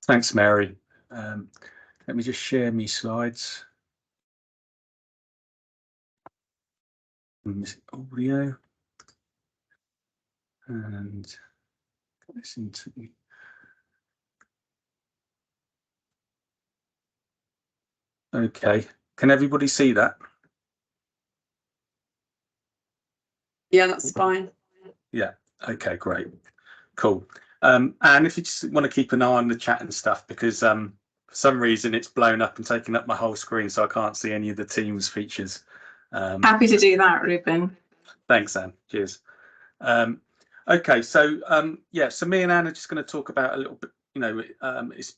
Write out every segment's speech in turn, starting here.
Thanks, Mary. Let me just share my slides. Audio and listen to. Okay, can everybody see that? Yeah, that's fine. Yeah. Okay, great. Cool. And if you just want to keep an eye on the chat and stuff, because for some reason it's blown up and taken up my whole screen, so I can't see any of the Teams features. Happy to do that, Reuben. Thanks, Anne. Cheers. Okay, so yeah, so me and Anne are just going to talk about a little bit.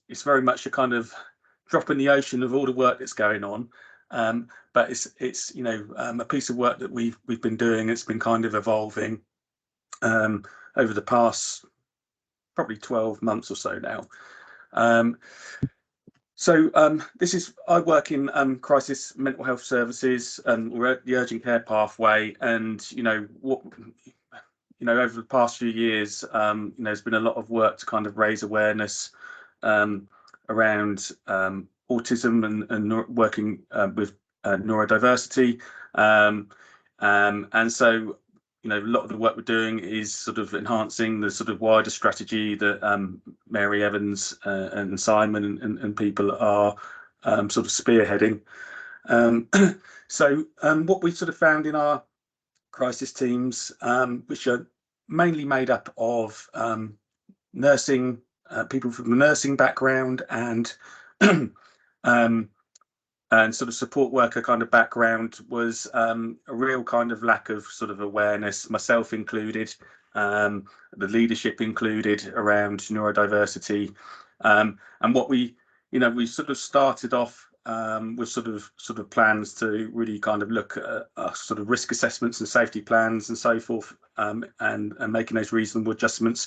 It's very much a kind of drop in the ocean of all the work that's going on, but it's a piece of work that we've been doing. It's been kind of evolving over the past probably 12 months or so now. I work in crisis mental health services, and we're at the urgent care pathway. And over the past few years, there's been a lot of work to kind of raise awareness around autism and working with neurodiversity. And so, a lot of the work we're doing is sort of enhancing the sort of wider strategy that Mary Evans and Simon and people are sort of spearheading. What we sort of found in our crisis teams, which are mainly made up of nursing, people from the nursing background and sort of support worker kind of background, was a real kind of lack of sort of awareness, myself included, the leadership included, around neurodiversity. And what we sort of started off with sort of plans to really kind of look at sort of risk assessments and safety plans and so forth, and making those reasonable adjustments.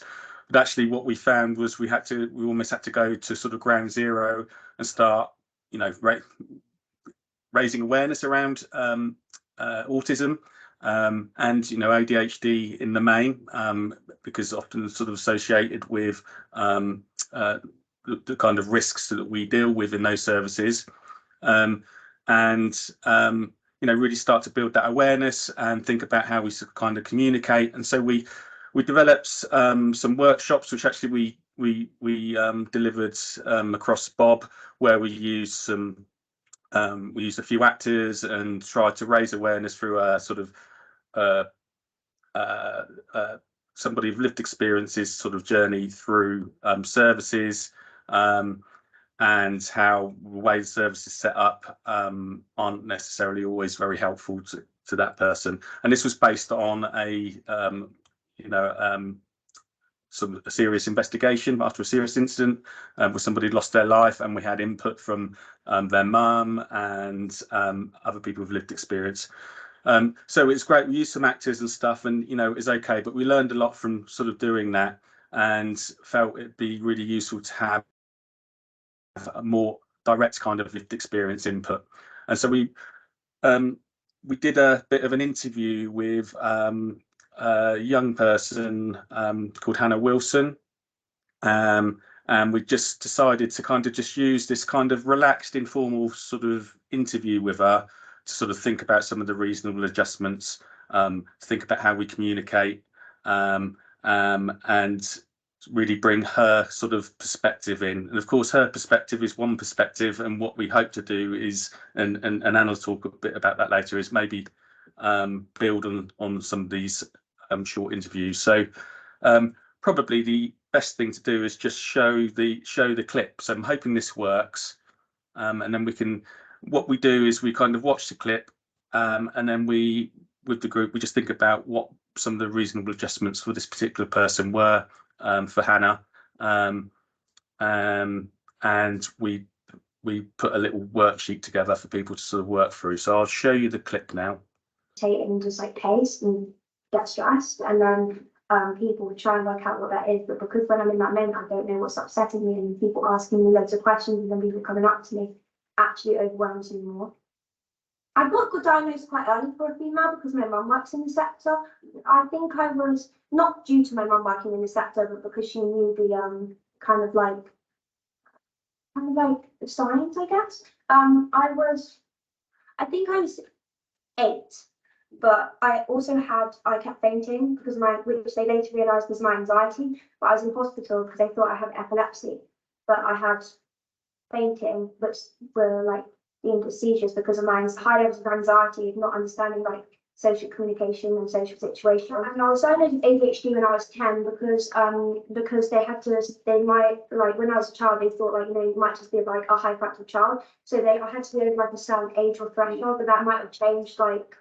But actually what we found was we almost had to go to sort of ground zero and start, raising awareness around autism and ADHD in the main, because often sort of associated with the kind of risks that we deal with in those services, really start to build that awareness and think about how we kind of communicate. And so we developed some workshops, which actually we delivered across Bob, where we used a few actors and tried to raise awareness through a sort of somebody with lived experiences sort of journey through services, and how the way the service is set up aren't necessarily always very helpful to that person. And this was based on a serious investigation after a serious incident where somebody had lost their life, and we had input from their mum and other people with lived experience. So it's great. We used some actors and stuff, and it was okay, but we learned a lot from sort of doing that, and felt it'd be really useful to have a more direct kind of lived experience input. And so we did a bit of an interview with a young person called Hannah Wilson, and we just decided to kind of just use this kind of relaxed, informal sort of interview with her to sort of think about some of the reasonable adjustments, to think about how we communicate, and really bring her sort of perspective in. And of course, her perspective is one perspective, and what we hope to do is, and Anna will talk a bit about that later, is maybe build on some of these short interviews. So probably the best thing to do is just show the clip. So I'm hoping this works, and then what we do is we kind of watch the clip, and then with the group, we just think about what some of the reasonable adjustments for this particular person were, for Hannah, and we put a little worksheet together for people to sort of work through. So I'll show you the clip now. And just like pace and get stressed, and then people try and work out what that is. But because when I'm in that moment, I don't know what's upsetting me, and people asking me loads of questions and then people coming up to me actually overwhelms me more. I got diagnosed quite early for a female because my mum works in the sector. I think I was, not due to my mum working in the sector, but because she knew the kind of like kind of like science, I guess. I think I was 8, but I kept fainting because which they later realised was my anxiety. But I was in hospital because they thought I had epilepsy, but I had fainting, which were like deemed as seizures because of my high levels of anxiety of not understanding like social communication and social situations. And I was diagnosed with ADHD when I was 10 because they might, like when I was a child, they thought like, you might just be like a hyperactive child. So I had to be over like a certain age or threshold, but that might have changed like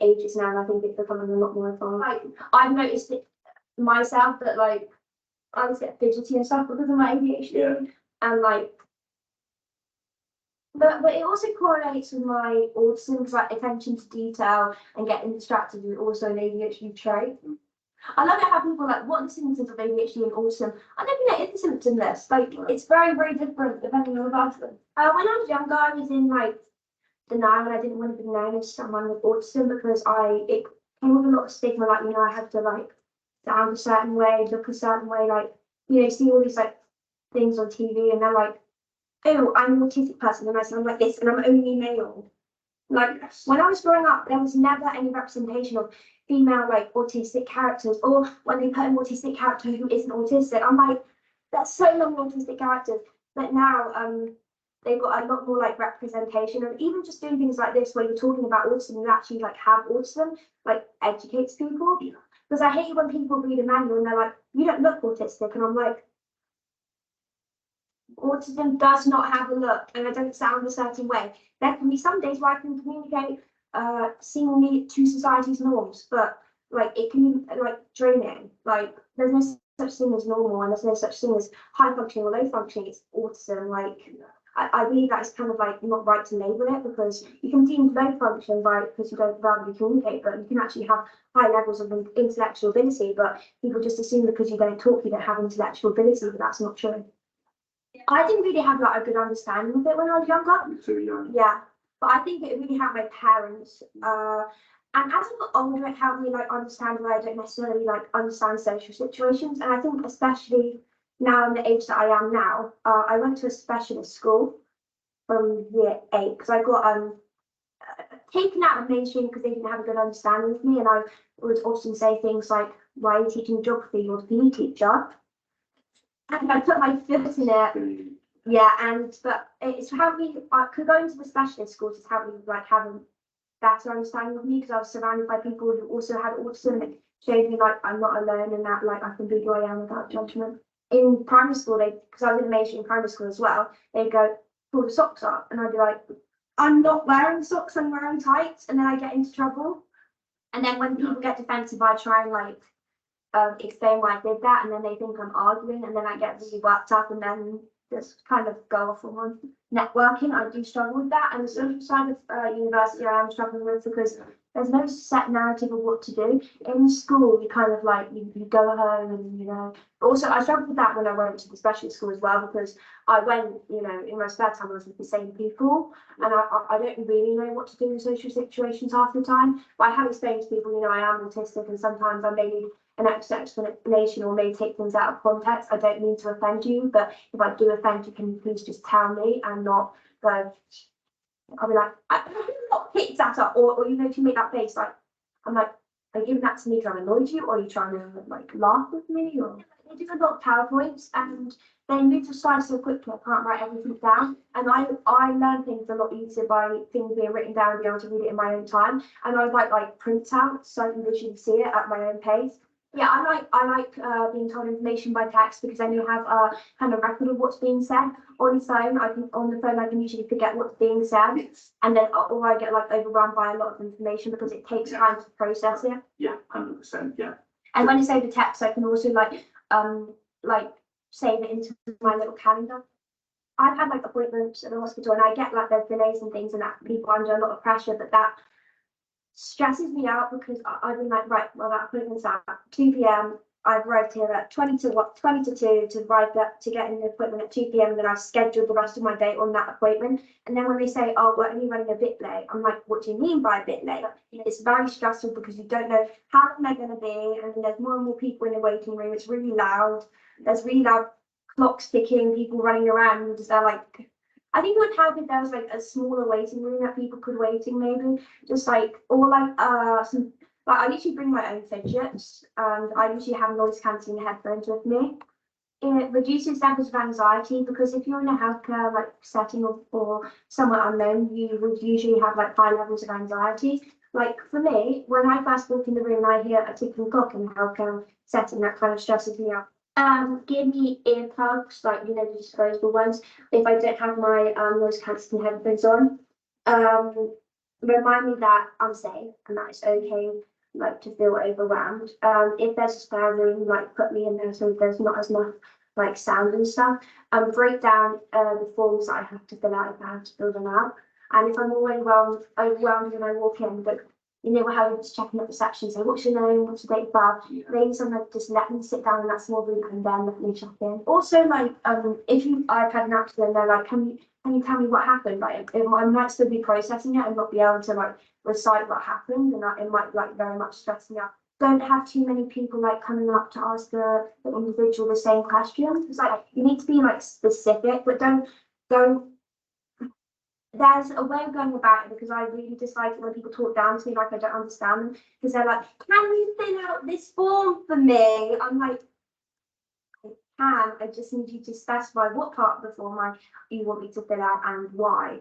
ages now, and I think it's becoming a lot more advanced. Like I've noticed it myself that like I always get fidgety and stuff because of my ADHD, and like but it also correlates with my autism because like attention to detail and getting distracted is also an ADHD trait. I love it how people are like, what are the symptoms of ADHD and autism? I don't think that is a symptom list. Like it's very, very different depending on the person. When I was younger, I was in like denial and I didn't want to be known as someone with autism because it came with a lot of stigma, like I had to like sound a certain way, look a certain way, like see all these like things on TV and they're like, oh, I'm an autistic person and I sound like this and I'm only male. Like when I was growing up, there was never any representation of female like autistic characters, or when they put an autistic character who isn't autistic, I'm like, that's so many autistic characters. But now they've got a lot more like representation, and even just doing things like this where you're talking about autism, you actually like have autism, like educates people. Because I hate when people read a manual and they're like, you don't look autistic, and I'm like, autism does not have a look and I don't sound a certain way. There can be some days where I can communicate seemingly to society's norms, but like it can be like draining. Like there's no such thing as normal and there's no such thing as high functioning or low functioning. It's autism. Like I believe that is kind of like not right to label it because you can deem low function right because you don't verbally communicate, but you can actually have high levels of intellectual ability, but people just assume because you don't talk you don't have intellectual ability, but that's not true. I didn't really have like a good understanding of it when I was younger. Too young. Yeah, but I think it really helped my parents. And as I got older, it helped me like understand where I don't necessarily like understand social situations. And I think especially now in the age that I am now, I went to a specialist school from year 8 because I got taken out of mainstream because they didn't have a good understanding of me, and I would often say things like, "Why are you teaching geography? You're the PE teacher." And I put my foot in it. Yeah, but it's helped me. I could go into the specialist schools to help me like have a better understanding of me because I was surrounded by people who also had autism. It showed me like I'm not alone and that like I can be who I am without judgment. In primary school, because I was in mainstream primary school as well, they'd go pull the socks up, and I'd be like, I'm not wearing socks, I'm wearing tights, and then I get into trouble. And then when people get defensive, I try and like explain why I did that, and then they think I'm arguing, and then I get really worked up, and then just kind of go off on networking. I do struggle with that, and the social side of university I am struggling with because there's no set narrative of what to do. In school, you kind of like you go home and Also, I struggled with that when I went to the specialist school as well because I went, in my spare time I was with the same people, and I don't really know what to do in social situations half the time. But I have explained to people, I am autistic, and sometimes I may need an extra explanation or may take things out of context. I don't mean to offend you, but if I do offend you, can you please just tell me and not go. I'll be like, I not pick that up, or if you make that face, like I'm like, are you giving that to me trying to annoy you, or are you trying to like laugh with me? Or they do a lot of PowerPoints and they move the slides so quickly I can't write everything down. And I learn things a lot easier by things being written down and be able to read it in my own time. And I like print out so I can visually see it at my own pace. Yeah, I like being told information by text because then you have a kind of record of what's being said. On the phone, I can usually forget what's being said, and then or I get like overrun by a lot of information because it takes time to process it. Yeah, 100%. Yeah. And when it's over text, I can also like save it into my little calendar. I've had like appointments at the hospital, and I get like there's delays and things, and that people are under a lot of pressure, but that stresses me out because I've been like, right, well, that appointment's at 2 p.m. I've arrived here at 20 to 2 to arrive to get in the appointment at 2 p.m. and then I've scheduled the rest of my day on that appointment. And then when they say, oh, we're only running a bit late, I'm like, what do you mean by a bit late? It's very stressful because you don't know how long they're going to be, and there's more and more people in the waiting room. It's really loud. There's really loud clocks ticking, people running around. Like, I think it would help if there was like a smaller waiting room that people could wait in, maybe just like, or like some. Like, I usually bring my own fidgets, and I usually have noise cancelling headphones with me. It reduces levels of anxiety because if you're in a healthcare like setting or somewhere unknown, you would usually have like high levels of anxiety. Like for me, when I first walk in the room and I hear a ticking clock in a healthcare setting, that kind of stresses me out. Give me earplugs, like the disposable ones, if I don't have my noise cancelling headphones on. Remind me that I'm safe and that it's okay, like, to feel overwhelmed. If there's a spare room, like, put me in there so there's not as much like sound and stuff. Break down the forms that I have to fill out if I have to fill them out. And if I'm overwhelmed when I walk in, but we're having to check in at reception, say, what's your name, what's your date of birth? Maybe someone just let me sit down in that small room and then let me check in. Also, like, if I've had an accident, they're like, can you tell me what happened? Like, I might still be processing it and not be able to like recite what happened, and that it might like very much stress me out. Don't have too many people like coming up to ask the individual the same question. It's like you need to be like specific, but don't. There's a way of going about it, because I really dislike it when people talk down to me like I don't understand them, because they're like, can you fill out this form for me? I'm like, I just need you to specify what part of the form you want me to fill out and why.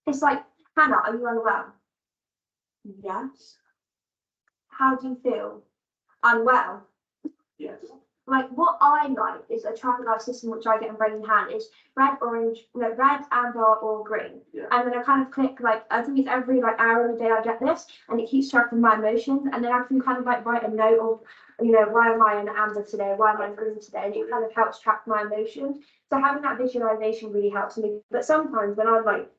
It's like, Hannah, are you unwell? Yes. How do you feel? Unwell? Yes. Like, what I like is a traffic light system, which I get in brain in hand, is red, orange, red, amber, or green. Yeah. And then I kind of click, like, I think it's every like hour of the day I get this, and it keeps track of my emotions. And then I can kind of like write a note of, why am I in amber today? Why am I in green today? And it kind of helps track my emotions. So having that visualization really helps me. But sometimes when I'm like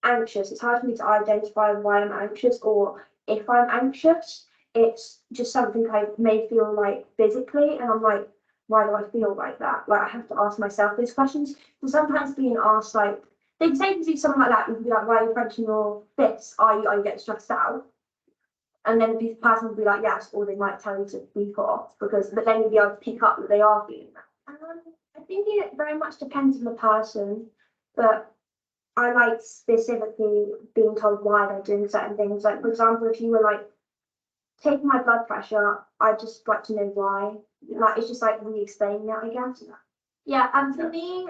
anxious, it's hard for me to identify why I'm anxious, or if I'm anxious. It's just something I may feel like physically, and I'm like, why do I feel like that? Like, I have to ask myself these questions. And sometimes being asked, like, they'd say to do something like that, you can be like, why are you clenching your fists? Are you getting stressed out? And then the person would be like, yes, or they might tell you to weep off, but then you'll be able to pick up that they are feeling that. I think it very much depends on the person, but I like specifically being told why they're doing certain things. Like, for example, if you were like taking my blood pressure, I'd just like to know why. Like, it's just like re-explaining it, I guess. Yeah, and for me,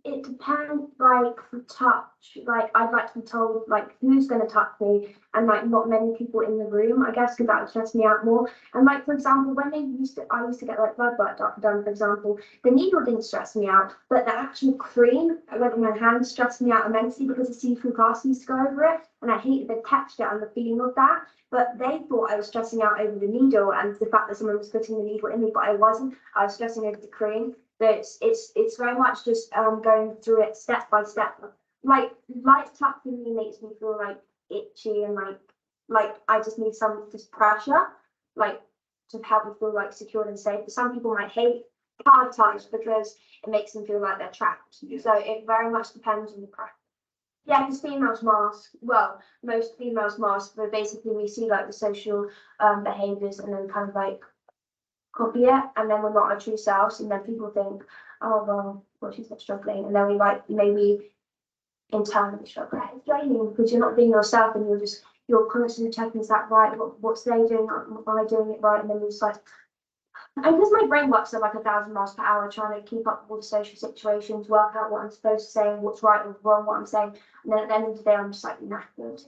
it depends, like, for touch. Like, I'd like to be told like who's going to touch me, and like not many people in the room, I guess, because that would stress me out more. And like, for example, when I used to get like blood work done, for example, the needle didn't stress me out, but the actual cream I went in my hand stressed me out immensely, because the see-through glass used to go over it, and I hated the texture and the feeling of that. But they thought I was stressing out over the needle and the fact that someone was putting the needle in me, but I wasn't. I was stressing over the cream. But it's very much just going through it step by step. Like, light touching me makes me feel like itchy, and like I just need some just pressure, like, to help me feel like secure and safe. But some people might hate hard touch because it makes them feel like they're trapped. So it very much depends on the pressure. Yeah, because females mask. Well, most females mask, but basically we see like the social behaviors, and then kind of like copy it, and then we're not our true selves, and then people think, oh well, she's not struggling, and then we like maybe internally struggle. It's draining because you're not being yourself, and you're constantly checking, is that right? What's they doing? Am I doing it right? And then you're just like, and because my brain works at like 1,000 miles per hour, trying to keep up with all the social situations, work out what I'm supposed to say, what's right or wrong, what I'm saying, and then at the end of the day, I'm just like knackered.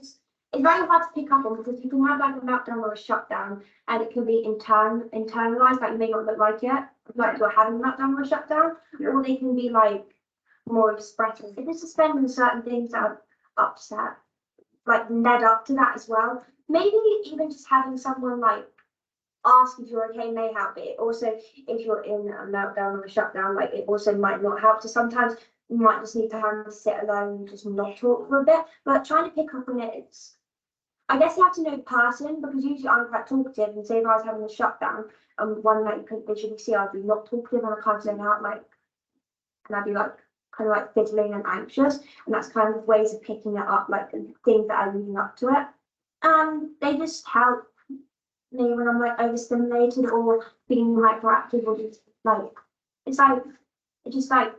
It's very hard to pick up on, because you can have like a meltdown or a shutdown, and it can be internalized, like you may not look like it, like you're having a meltdown or a shutdown, or they can be like more expressive. If it's suspending certain things that are upset, like led up to that as well. Maybe even just having someone like ask if you're okay may help. It also, if you're in a meltdown or a shutdown, like, it also might not help. So sometimes you might just need to sit alone and just not talk for a bit. But trying to pick up on it, I guess you have to know the person, because usually I'm quite talkative, and say if I was having a shutdown and one night you couldn't visually see, I'd be not talkative, and I can't zone out, like, and I'd be like kind of like fiddling and anxious, and that's kind of ways of picking it up, like things that are leading up to it. They just help. maybe when I'm like overstimulated or feeling hyperactive or just like it's like it just like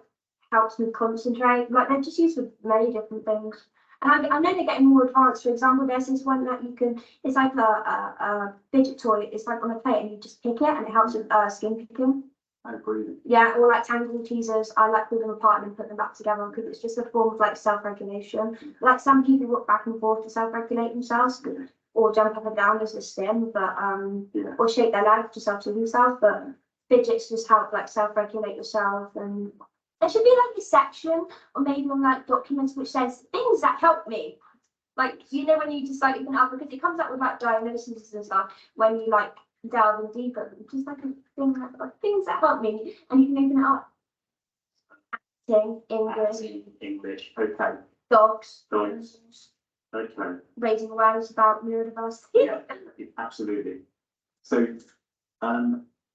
helps me concentrate. Like they're just used for many different things. And I know they're getting more advanced. For example, there's this one that you can. It's like a fidget toy. It's like on a plate, and you just pick it, and it helps with skin picking. I agree. Yeah, or like tangle teasers. I like pull them apart and then put them back together because it's just a form of like self-regulation. Like some people walk back and forth to self-regulate themselves, or jump up and down as a stim, but or shake their leg to self-soothe themselves. But fidgets just help like self-regulate yourself, and there should be like a section or maybe on like documents which says things that help me. Like you know when you just like open it up because it comes up with like diagnoses and stuff when you like delve in deeper, just like a thing like things that help me, and you can open it up. Acting, English. Okay. dogs, Okay. raising awareness about neurodiversity. Yeah, absolutely. So,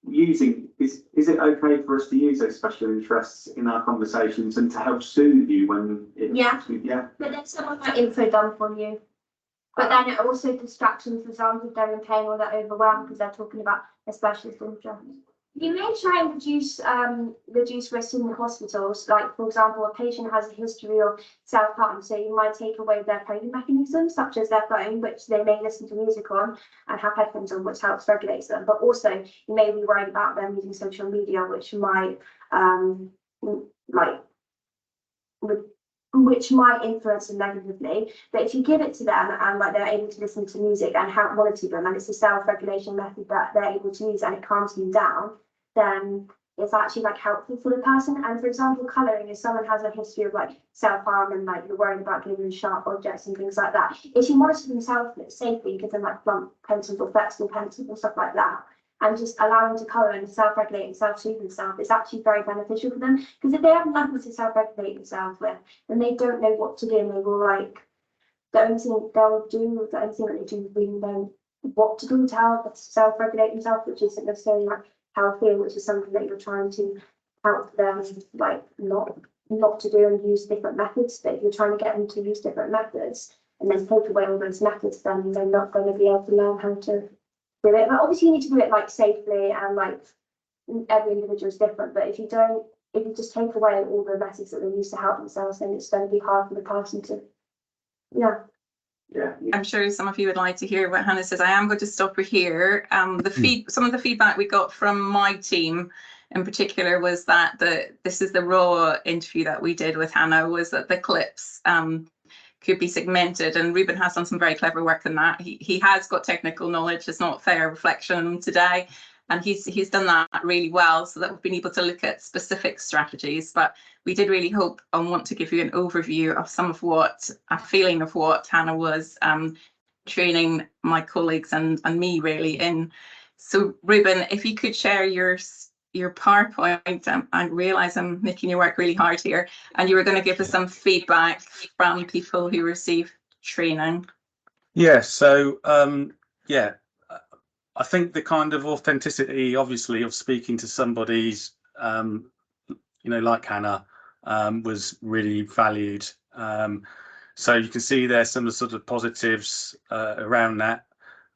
using is it okay for us to use those special interests in our conversations and to help soothe you when it Yeah. Yeah. But then someone like info dump on you. But then it also distractions, for example, if they're in pain or they're overwhelmed because they're talking about a specialist interest. You may try and reduce risk in the hospitals. Like, for example, a patient has a history of self-harm, so you might take away their coping mechanisms, such as their phone, which they may listen to music on, and have headphones on, which helps regulate them. But also, you may be worried about them using social media, which might which might influence them negatively. But if you give it to them and like they're able to listen to music and help monitor them, and it's a self-regulation method that they're able to use and it calms them down, then it's actually like helpful for the person. And for example, colouring, if someone has a history of like self-harm and like you're worried about giving sharp objects and things like that, if you monitor themselves safely, give them like blunt pencils or flexible pencils or stuff like that, and just allow them to colour and self-regulate and self-soothe themselves, it's actually very beneficial for them. Because if they have nothing to self-regulate themselves with, then they don't know what to do, and they will like the only thing they'll do, the only thing that they do really know what to do to help self-regulate themselves, which isn't necessarily like healthy, which is something that you're trying to help them like not to do and use different methods. But if you're trying to get them to use different methods and then take away all those methods, then they're not going to be able to learn how to do it. But obviously you need to do it like safely, and like every individual is different. But if you just take away all the methods that they use to help themselves, then it's going to be hard for the person to Yeah. I'm sure some of you would like to hear what Hannah says. I am going to stop her here. Some of the feedback we got from my team in particular was that this is the raw interview that we did with Hannah, was that the clips could be segmented, and Reuben has done some very clever work in that. He has got technical knowledge. It's not fair reflection today, and he's done that really well, so that we've been able to look at specific strategies. But we did really hope and want to give you an overview of some of a feeling of what Hannah was training my colleagues and me really in. So Reuben, if you could share your PowerPoint, I realise I'm making you work really hard here, and you were going to give us some feedback from people who receive training. Yeah, so I think the kind of authenticity, obviously, of speaking to somebody's, like Hannah, was really valued. So you can see there's some sort of positives around that.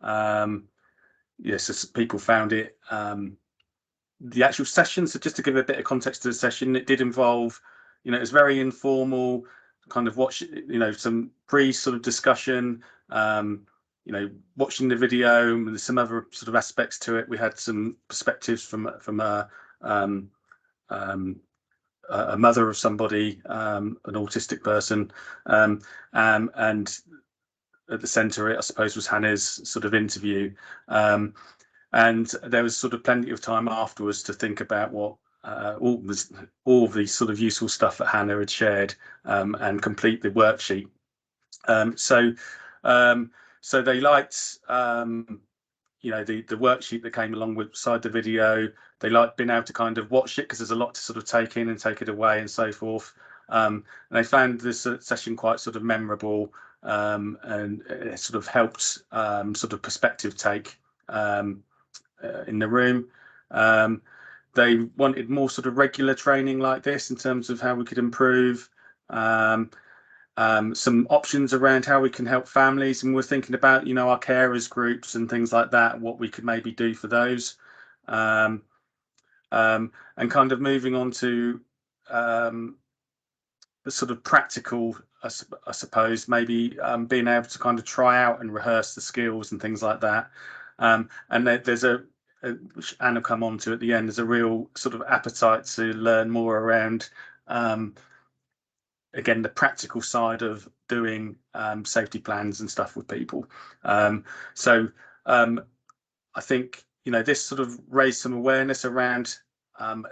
So people found it. The actual session, so just to give a bit of context to the session, it did involve, it was very informal, kind of some sort of discussion, watching the video, and there's some other sort of aspects to it. We had some perspectives from a mother of somebody, an autistic person, and at the centre, I suppose, was Hannah's sort of interview. And there was sort of plenty of time afterwards to think about what all the sort of useful stuff that Hannah had shared, and complete the worksheet. So they liked the worksheet that came alongside the video. They liked being able to kind of watch it because there's a lot to sort of take in and take it away and so forth. And they found this session quite sort of memorable, and it sort of helped sort of perspective take in the room. They wanted more sort of regular training like this in terms of how we could improve. some options around how we can help families, and we're thinking about, you know, our carers groups and things like that, what we could maybe do for those, and kind of moving on to the sort of practical, I suppose, maybe being able to kind of try out and rehearse the skills and things like that. And there's which Anna will come on to at the end, there's a real sort of appetite to learn more around, again, the practical side of doing safety plans and stuff with people. So I think, you know, this sort of raised some awareness around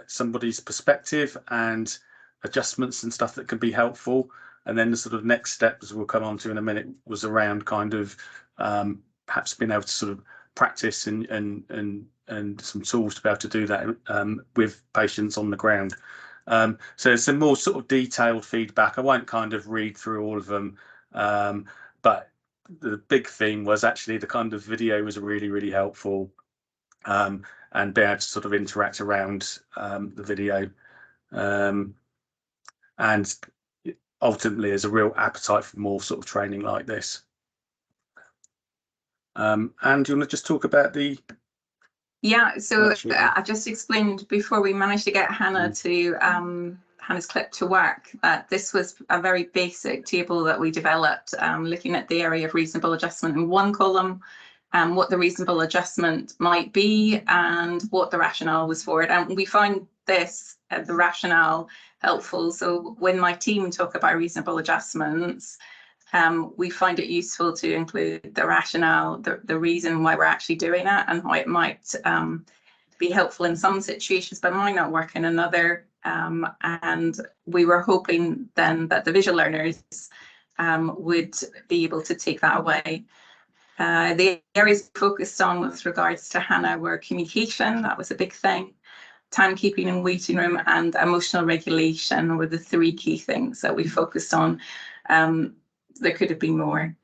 somebody's perspective and adjustments and stuff that can be helpful. And then the sort of next step, as we'll come on to in a minute, was around kind of perhaps being able to sort of practice and some tools to be able to do that with patients on the ground. So some more sort of detailed feedback. I won't kind of read through all of them, but the big thing was actually the kind of video was really, really helpful, and be able to sort of interact around the video. And ultimately, there's a real appetite for more sort of training like this. And do you want to just talk about the... Yeah, so I just explained before we managed to get Hannah to Hannah's clip to work, that this was a very basic table that we developed, looking at the area of reasonable adjustment in one column, what the reasonable adjustment might be and what the rationale was for it. And we find this, the rationale, helpful. So when my team talk about reasonable adjustments, we find it useful to include the rationale, the reason why we're actually doing it, and how it might be helpful in some situations but might not work in another. And we were hoping then that the visual learners would be able to take that away. The areas focused on with regards to Hannah were communication, that was a big thing, timekeeping in waiting room, and emotional regulation were the three key things that we focused on. There could have been more.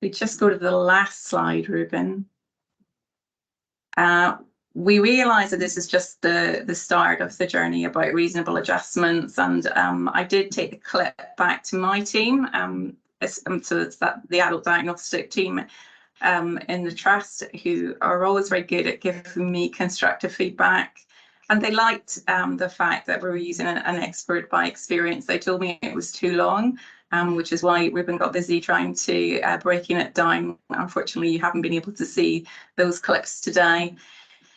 We just go to the last slide, Reuben. We realise that this is just the start of the journey about reasonable adjustments, and I did take the clip back to my team. So it's the adult diagnostic team in the trust, who are always very good at giving me constructive feedback. And they liked the fact that we were using an expert by experience. They told me it was too long, which is why Reuben got busy trying to breaking it down. Unfortunately, you haven't been able to see those clips today.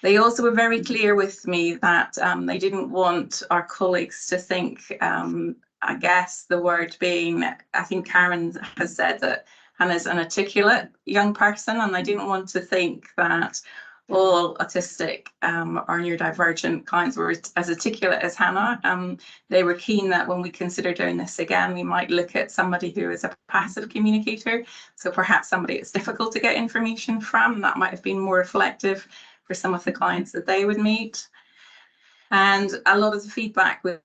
They also were very clear with me that they didn't want our colleagues to think, I guess the word being, I think Karen has said that Hannah's an articulate young person, and they didn't want to think that all autistic or neurodivergent clients were as articulate as Hannah. They were keen that when we consider doing this again, we might look at somebody who is a passive communicator. So perhaps somebody it's difficult to get information from. That might have been more reflective for some of the clients that they would meet. And a lot of the feedback was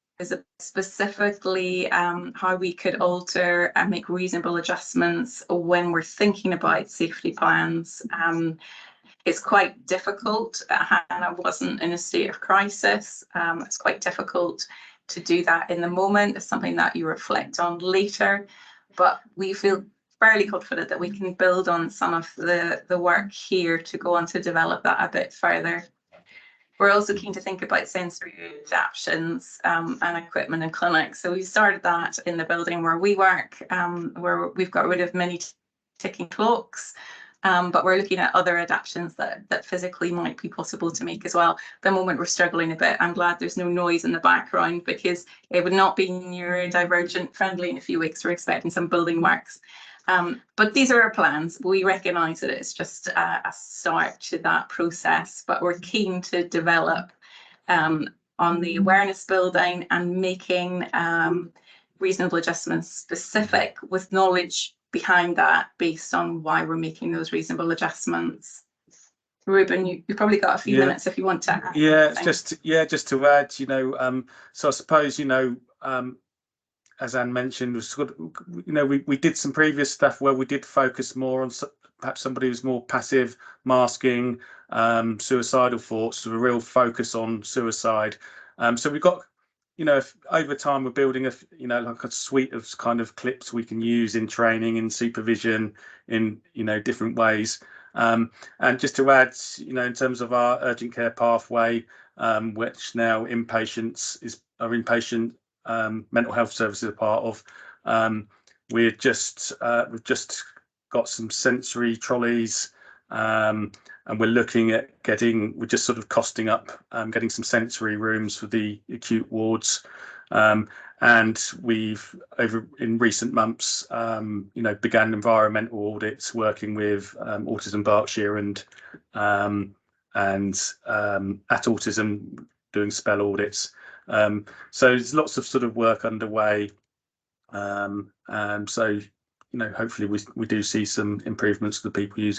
specifically how we could alter and make reasonable adjustments when we're thinking about safety plans. It's quite difficult. Hannah wasn't in a state of crisis. It's quite difficult to do that in the moment. It's something that you reflect on later, but we feel fairly confident that we can build on some of the work here to go on to develop that a bit further. We're also keen to think about sensory adaptations and equipment in clinics. So we started that in the building where we work, where we've got rid of many ticking clocks. But we're looking at other adaptations that physically might be possible to make as well. At the moment, we're struggling a bit. I'm glad there's no noise in the background, because it would not be neurodivergent friendly in a few weeks. We're expecting some building works. But these are our plans. We recognise that it's just a start to that process, but we're keen to develop on the awareness building and making reasonable adjustments specific with knowledge behind that, based on why we're making those reasonable adjustments. Reuben, you've probably got a few minutes if you want to add. Just to add, you know, so I suppose, you know, as Anne mentioned, was sort of, you know, we did some previous stuff where we did focus more on perhaps somebody who's more passive, masking, suicidal thoughts, so a real focus on suicide. So we've got, you know, if over time we're building a, you know, like a suite of kind of clips we can use in training and supervision in, you know, different ways. And just to add, you know, in terms of our urgent care pathway, which now inpatient mental health services are part of, we've just got some sensory trolleys, and we're looking at we're just sort of costing up getting some sensory rooms for the acute wards. And we've in recent months, you know, began environmental audits working with Autism Berkshire and at Autism doing spell audits. So there's lots of sort of work underway. So, you know, hopefully we do see some improvements for the people using